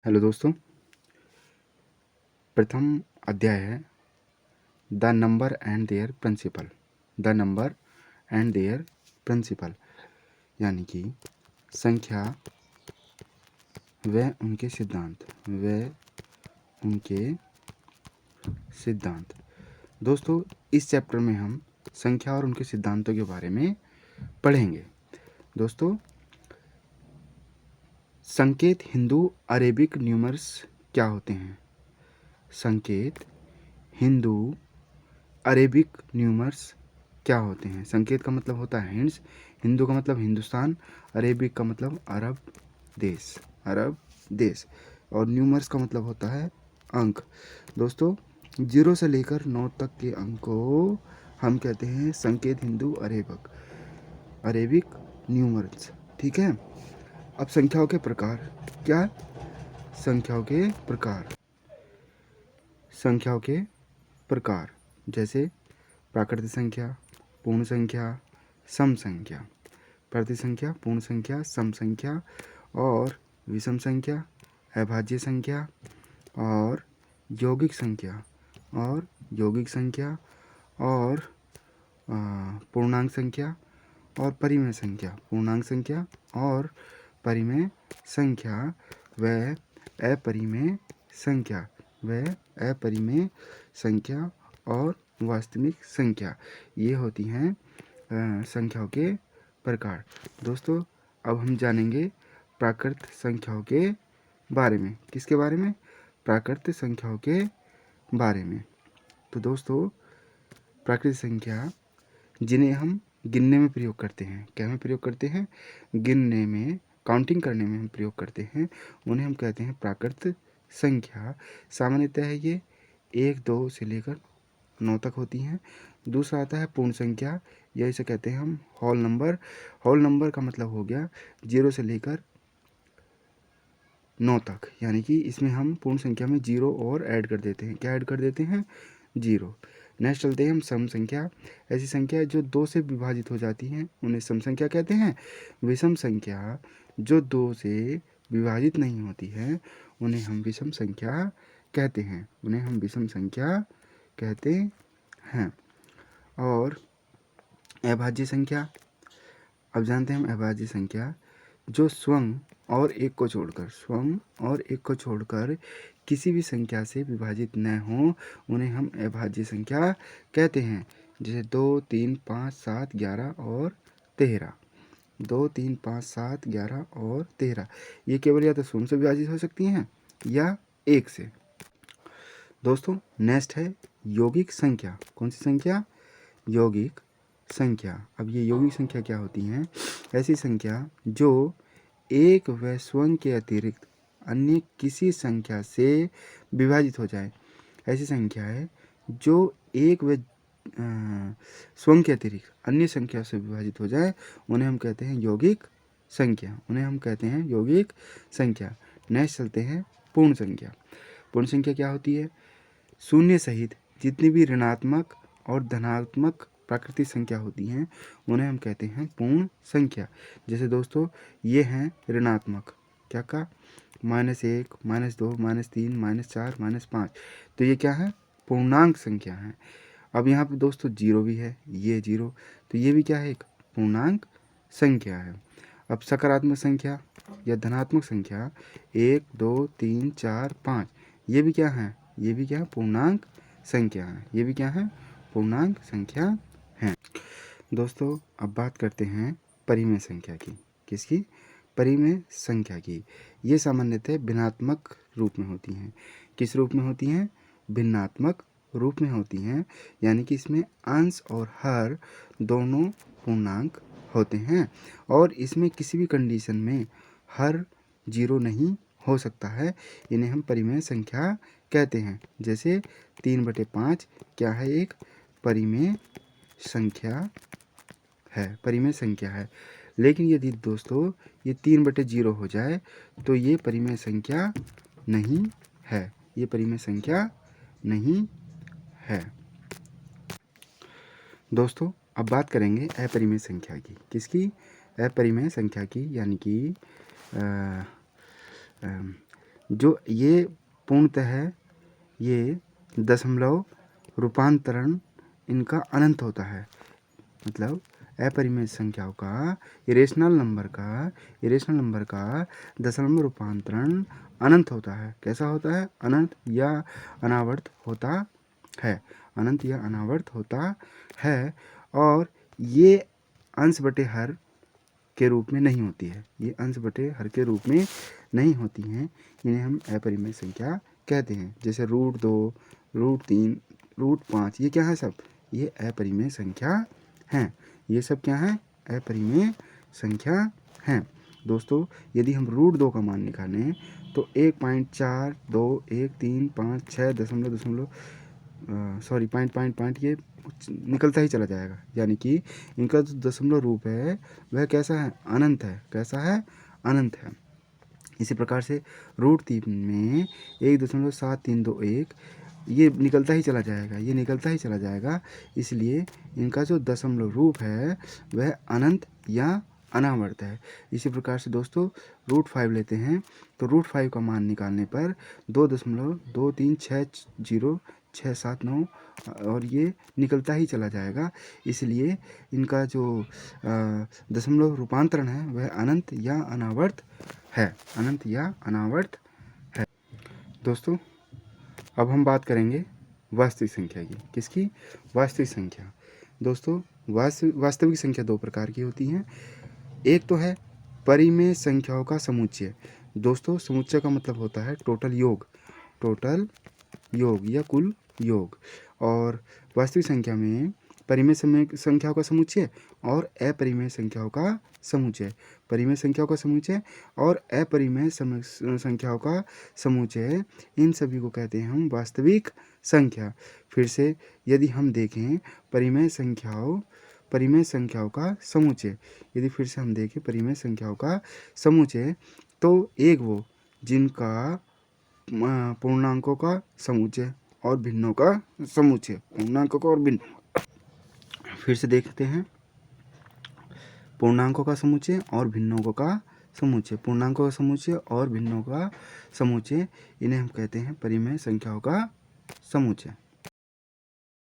Hello दोस्तों, प्रथम अध्याय है the number and their principle. The number and their principle यानी कि संख्या व उनके सिद्धांत। दोस्तों, इस चैप्टर में हम संख्या और उनके सिद्धांतों के बारे में पढ़ेंगे। दोस्तों, संकेत हिंदू अरेबिक न्यूमर्स क्या होते हैं? संकेत हिंदू अरेबिक न्यूमर्स क्या होते हैं? संकेत का मतलब होता है हिंट्स, हिंदू का मतलब हिंदुस्तान, अरेबिक का मतलब अरब देश और न्यूमर्स का मतलब होता है अंक। दोस्तों, 0 से लेकर 9 तक के अंक को हम कहते हैं संकेत हिंदू अरेबिक न्यूमर्स। ठीक है। अब संख्याओं के प्रकार क्या? संख्याओं के प्रकार जैसे प्राकृतिक संख्या, पूर्ण संख्या, सम संख्या। प्राकृतिक संख्या, पूर्ण संख्या, सम संख्या और विषम संख्या, अभाज्य संख्या और यौगिक संख्या और पूर्णांक संख्या और परिमेय संख्या। पूर्णांक संख्या और परिमेय संख्या व अपरिमेय संख्या और वास्तविक संख्या, ये होती हैं संख्याओं के प्रकार। दोस्तों, अब हम जानेंगे प्राकृत संख्याओं के बारे में। किसके बारे में? प्राकृत संख्याओं के बारे में। तो दोस्तों, प्राकृतिक संख्या जिन्हें हम गिनने में प्रयोग करते हैं, क्या में प्रयोग करते हैं? गिनने में, काउंटिंग करने में हम प्रयोग करते हैं, उन्हें हम कहते हैं प्राकृत संख्या। सामान्यतः ये 1, 2 से लेकर 9 तक होती हैं। दूसरा आता है पूर्ण संख्या, या इसे कहते हैं हम होल नंबर। होल नंबर का मतलब हो गया 0 से लेकर 9 तक, यानी कि इसमें हम पूर्ण संख्या में 0 और ऐड कर देते हैं। क्या ऐड कर देते हैं? 0। नेक्स्ट चलते हैं हम सम संख्या। ऐसी संख्या जो 2 से विभाजित हो जाती हैं उन्हें सम संख्या कहते हैं। विषम संख्या जो 2 से विभाजित नहीं होती है उन्हें हम विषम संख्या कहते हैं। और अभाज्य संख्या, अब जानते हैं हम अभाज्य संख्या जो स्वयं और एक को छोड़कर किसी भी संख्या से विभाजित न हो, उन्हें हम अभाज्य संख्या कहते हैं। जैसे 2, 3, 5, 7, 11 और 13। 2, 3, 5, 7, 11 और 13 ये केवल या तो स्वयं से विभाजित हो सकती हैं या 1 से। दोस्तों, नेक्स्ट है यौगिक संख्या। कौन सी संख्या? यौगिक संख्या। अब ये यौगिक संख्या क्या होती हैं? ऐसी संख्या जो एक व स्वयं के अतिरिक्त अन्य किसी संख्या से विभाजित हो जाए। ऐसी संख्या है जो एक व स्वयं के अतिरिक्त अन्य संख्या से विभाजित हो जाए, उन्हें हम कहते हैं यौगिक संख्या। नेक्स्ट चलते हैं पूर्ण संख्या। पूर्ण संख्या क्या होती है? शून्य सहित जितनी भी ऋणात्मक और धनात्मक प्राकृतिक संख्या होती हैं उन्हें हम कहते हैं पूर्ण संख्या। जैसे दोस्तों, ये हैं ऋणात्मक, क्या का? -1, -2, -3, -4, -5। तो ये क्या है? पूर्णांक संख्या है। अब यहाँ पे दोस्तों 0 भी है, ये 0, तो ये भी क्या है? एक पूर्णांक संख्या है। अब सकारात्मक संख्या या धनात्मक संख्या 1, 2, 3, 4, 5, ये भी क्या है? पूर्णांक संख्या है। दोस्तों, अब बात करते हैं परिमेय संख्या की। किसकी? परिमेय संख्या की। ये सामान्यतः भिन्नात्मक रूप में होती हैं। किस रूप में होती हैं? भिन्नात्मक रूप में होती हैं, यानी कि इसमें अंश और हर दोनों पूर्णांक होते हैं और इसमें किसी भी कंडीशन में हर 0 नहीं हो सकता है। इन्हें हम परिमेय संख्या कहते हैं। जैसे 3/5 क्या है? एक परिमेय संख्या है। लेकिन यदि दोस्तों ये 3/0 हो जाए तो ये परिमेय संख्या नहीं है। दोस्तों, अब बात करेंगे अपरिमेय संख्या की। किसकी? अपरिमेय संख्या की, यानी कि जो ये पूर्णतः ये दशमलव रूपांतरण इनका अनंत होता है। मतलब अपरिमेय संख्याओं का इरेशनल नंबर का दशमलव रूपांतरण अनंत होता है। कैसा होता है? अनंत या अनावर्त होता है। अनंत या अनावर्त होता है। और ये अंश बटे हर के रूप में नहीं होती है। ये अंश बटे हर के रूप में नहीं होती हैं। इन्हें हम अपरिमेय संख्या कहते हैं। जैसे √2, √3, √5 ये क्या है? सब ये अपरिमेय संख्या हैं। ये सब क्या है? अपरिमेय संख्या हैं। दोस्तों यदि हम √2 का मान निकालें तो 1.421356 पॉइंट ये निकलता ही चला जाएगा। यानी कि इनका जो दशमलव रूप है वह कैसा है? अनंत है। कैसा है? अनंत है। इसी प्रकार से √3 में 1.7321 ये निकलता ही चला जाएगा। इसलिए इनका जो दशमलव रूप है वह अनंत या अनावर्त है। इसी प्रकार से दोस्तों √5 लेते हैं तो √5 का मान निकालने पर 2.2360 और ये निकलता ही चला जाएगा। इसलिए इनका जो दशमलव रूपांतरण है वह अनंत या अनावर्त है। दोस्तों अब हम बात करेंगे वास्तविक संख्या की। किसकी? वास्तविक संख्या। दोस्तों वास्तविक संख्या दो प्रकार की होती हैं। एक तो है परिमेय संख्याओं का समुच्चय। दोस्तों समुच्चय का मतलब होता है टोटल योग या कुल योग। और वास्तविक संख्या में परिमेय संख्याओं का समुच्चय और अपरिमेय संख्याओं का समुच्चय। परिमेय संख्याओं का समुच्चय और अपरिमेय संख्याओं का समुच्चय, इन सभी को कहते हैं हम वास्तविक संख्या। फिर से यदि हम देखें परिमेय संख्याओं का समुच्चय, यदि फिर से हम देखें परिमेय संख्याओं का समुच्चय तो एक वो जिनका पूर्णांकों का समुच्चय और भिन्नों का समुच्चय। पूर्णांकों का और भिन्न, फिर से देखते हैं पूर्णांकों का समुच्चय और भिन्नों का समुच्चय। पूर्णांकों का समुच्चय और भिन्नों का समुच्चय, इन्हें हम कहते हैं परिमेय संख्याओं का समुच्चय।